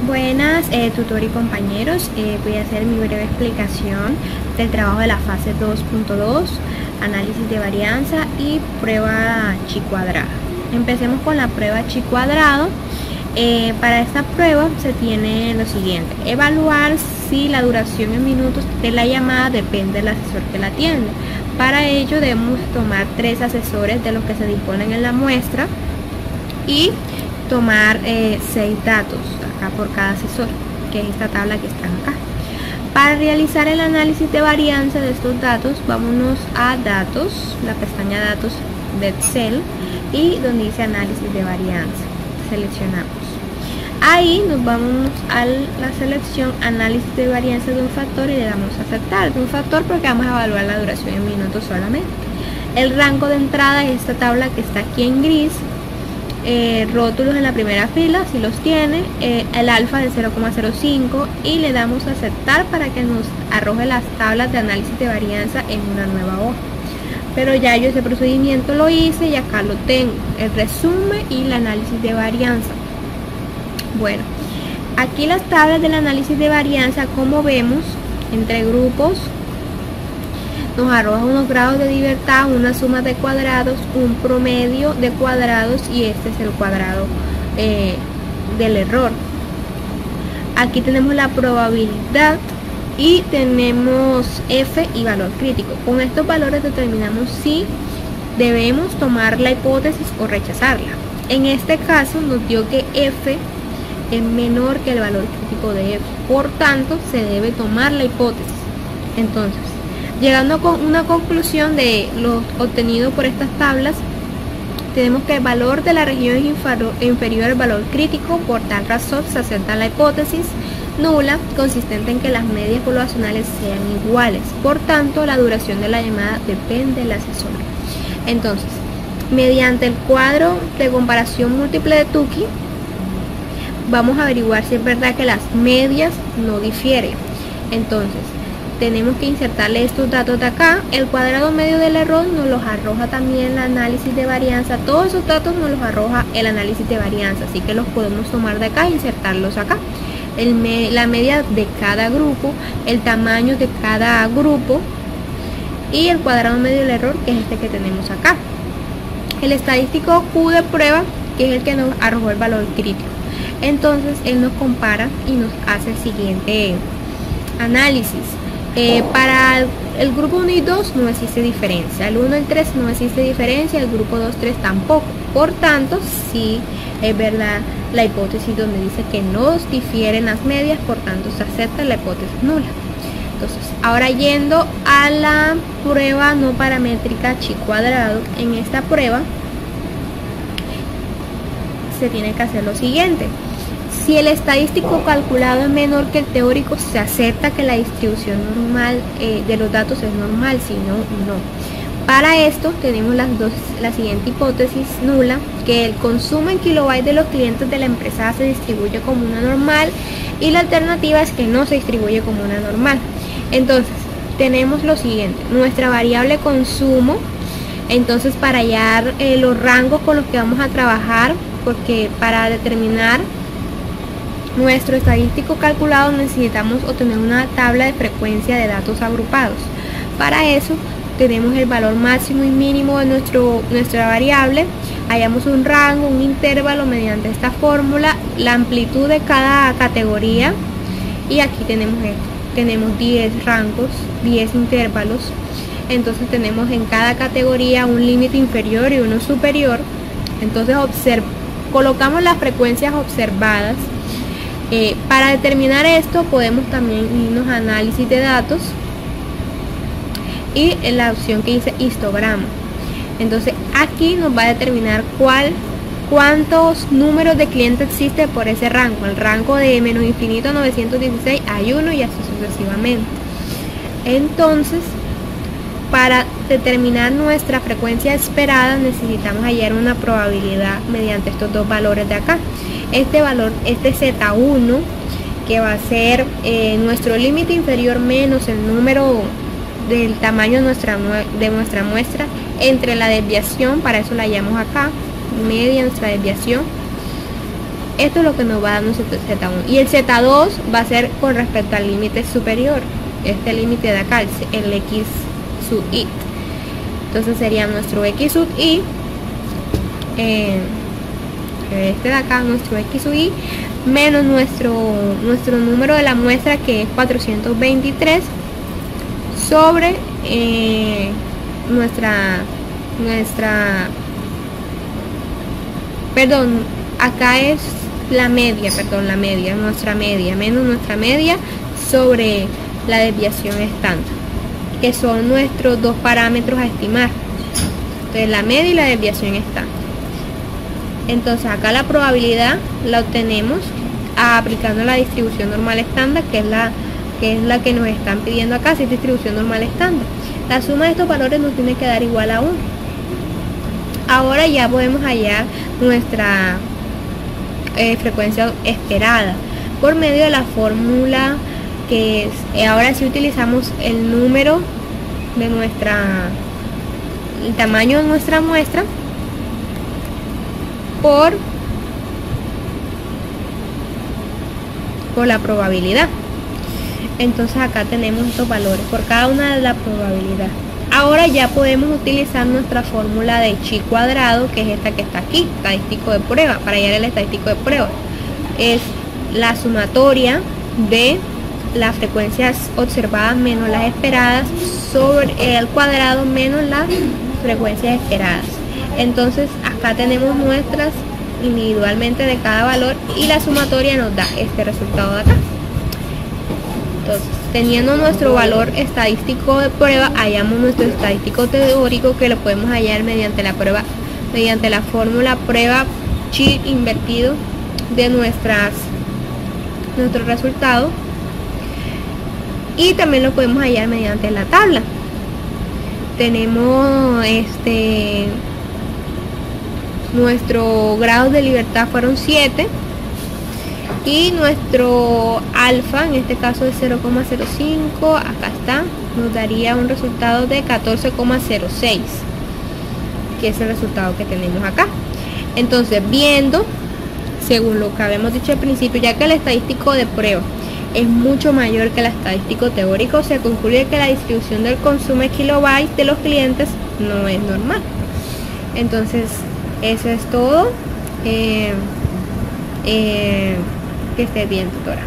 Buenas, tutor y compañeros. Voy a hacer mi breve explicación del trabajo de la fase 2.2, análisis de varianza y prueba chi cuadrado. Empecemos con la prueba chi cuadrado. Para esta prueba se tiene lo siguiente: evaluar si la duración en minutos de la llamada depende del asesor que la atiende. Para ello debemos tomar 3 asesores de los que se disponen en la muestra y tomar 6 datos acá por cada asesor, que es esta tabla que está acá. Para realizar el análisis de varianza de estos datos, vámonos a datos, la pestaña datos de Excel, y donde dice análisis de varianza, seleccionamos. Ahí nos vamos a la selección análisis de varianza de un factor y le damos a aceptar. De un factor porque vamos a evaluar la duración en minutos solamente. El rango de entrada es esta tabla que está aquí en gris. Rótulos en la primera fila si los tiene, el alfa de 0,05, y le damos a aceptar para que nos arroje las tablas de análisis de varianza en una nueva hoja. Pero ya yo ese procedimiento lo hice y acá lo tengo, el resumen y el análisis de varianza. Bueno, aquí las tablas del análisis de varianza, como vemos, entre grupos nos arroja unos grados de libertad, una suma de cuadrados, un promedio de cuadrados, y este es el cuadrado del error. Aquí tenemos la probabilidad y tenemos F y valor crítico. Con estos valores determinamos si debemos tomar la hipótesis o rechazarla. En este caso nos dio que F es menor que el valor crítico de F, por tanto se debe tomar la hipótesis. Entonces, llegando con una conclusión de lo obtenido por estas tablas, tenemos que el valor de la región es inferior al valor crítico. Por tal razón se acepta la hipótesis nula, consistente en que las medias poblacionales sean iguales. Por tanto, la duración de la llamada depende del asesor. Entonces, mediante el cuadro de comparación múltiple de Tukey, vamos a averiguar si es verdad que las medias no difieren. Entonces, tenemos que insertarle estos datos de acá. El cuadrado medio del error nos los arroja también el análisis de varianza. Todos esos datos nos los arroja el análisis de varianza, así que los podemos tomar de acá e insertarlos acá. La media de cada grupo, el tamaño de cada grupo y el cuadrado medio del error, que es este que tenemos acá. El estadístico Q de prueba, que es el que nos arrojó el valor crítico. Entonces él nos compara y nos hace el siguiente análisis. Para el grupo 1 y 2 no existe diferencia, el 1 y el 3 no existe diferencia, el grupo 2 y 3 tampoco. Por tanto, sí es verdad la hipótesis donde dice que no difieren las medias, por tanto se acepta la hipótesis nula. Entonces, ahora yendo a la prueba no paramétrica chi cuadrado, en esta prueba se tiene que hacer lo siguiente: si el estadístico calculado es menor que el teórico, se acepta que la distribución normal de los datos es normal, si no, no. Para esto tenemos la siguiente hipótesis nula, que el consumo en kilobytes de los clientes de la empresa se distribuye como una normal, y la alternativa es que no se distribuye como una normal. Entonces, tenemos lo siguiente: nuestra variable consumo. Entonces, para hallar los rangos con los que vamos a trabajar, porque para determinar nuestro estadístico calculado necesitamos obtener una tabla de frecuencia de datos agrupados. Para eso tenemos el valor máximo y mínimo de nuestra variable, hallamos un rango, un intervalo mediante esta fórmula, la amplitud de cada categoría, y aquí tenemos esto, tenemos 10 rangos, 10 intervalos. Entonces tenemos en cada categoría un límite inferior y uno superior. Entonces colocamos las frecuencias observadas. Para determinar esto podemos también irnos a análisis de datos y en la opción que dice histograma. Entonces aquí nos va a determinar cuántos números de clientes existe por ese rango. El rango de menos infinito a 916 hay uno, y así sucesivamente. Entonces, para determinar nuestra frecuencia esperada necesitamos hallar una probabilidad mediante estos dos valores de acá. Este valor, este Z1, que va a ser nuestro límite inferior menos el número del tamaño de nuestra muestra entre la desviación, para eso la hallamos acá, media nuestra desviación, Esto es lo que nos va a dar nuestro Z1. Y el Z2 va a ser con respecto al límite superior. Este límite de acá, el X sub I. Entonces sería nuestro X sub I. Este de acá, nuestro X sub I. Menos nuestro número de la muestra, que es 423. Sobre perdón, acá es la media, nuestra media, menos nuestra media sobre la desviación estándar, que son nuestros dos parámetros a estimar. Entonces la media y la desviación estándar. Entonces acá la probabilidad la obtenemos aplicando la distribución normal estándar, que es la que nos están pidiendo acá, si es distribución normal estándar. La suma de estos valores nos tiene que dar igual a 1. Ahora ya podemos hallar nuestra frecuencia esperada por medio de la fórmula, que es, ahora sí utilizamos el número de el tamaño de nuestra muestra por la probabilidad. Entonces acá tenemos estos valores por cada una de la probabilidad. Ahora ya podemos utilizar nuestra fórmula de chi cuadrado, que es esta que está aquí, estadístico de prueba. Para hallar el estadístico de prueba es la sumatoria de las frecuencias observadas menos las esperadas sobre el cuadrado menos las frecuencias esperadas. Entonces acá tenemos muestras individualmente de cada valor y la sumatoria nos da este resultado de acá. Entonces, teniendo nuestro valor estadístico de prueba, hallamos nuestro estadístico teórico, que lo podemos hallar mediante la fórmula prueba chi invertido de nuestro resultado, y también lo podemos hallar mediante la tabla. Tenemos nuestro grado de libertad fueron 7 y nuestro alfa, en este caso es 0,05, acá está, nos daría un resultado de 14,06, que es el resultado que tenemos acá. Entonces, viendo, según lo que habíamos dicho al principio, ya que el estadístico de prueba es mucho mayor que el estadístico teórico, se concluye que la distribución del consumo de kilobytes de los clientes no es normal. Entonces, eso es todo. Que estés bien, tutora.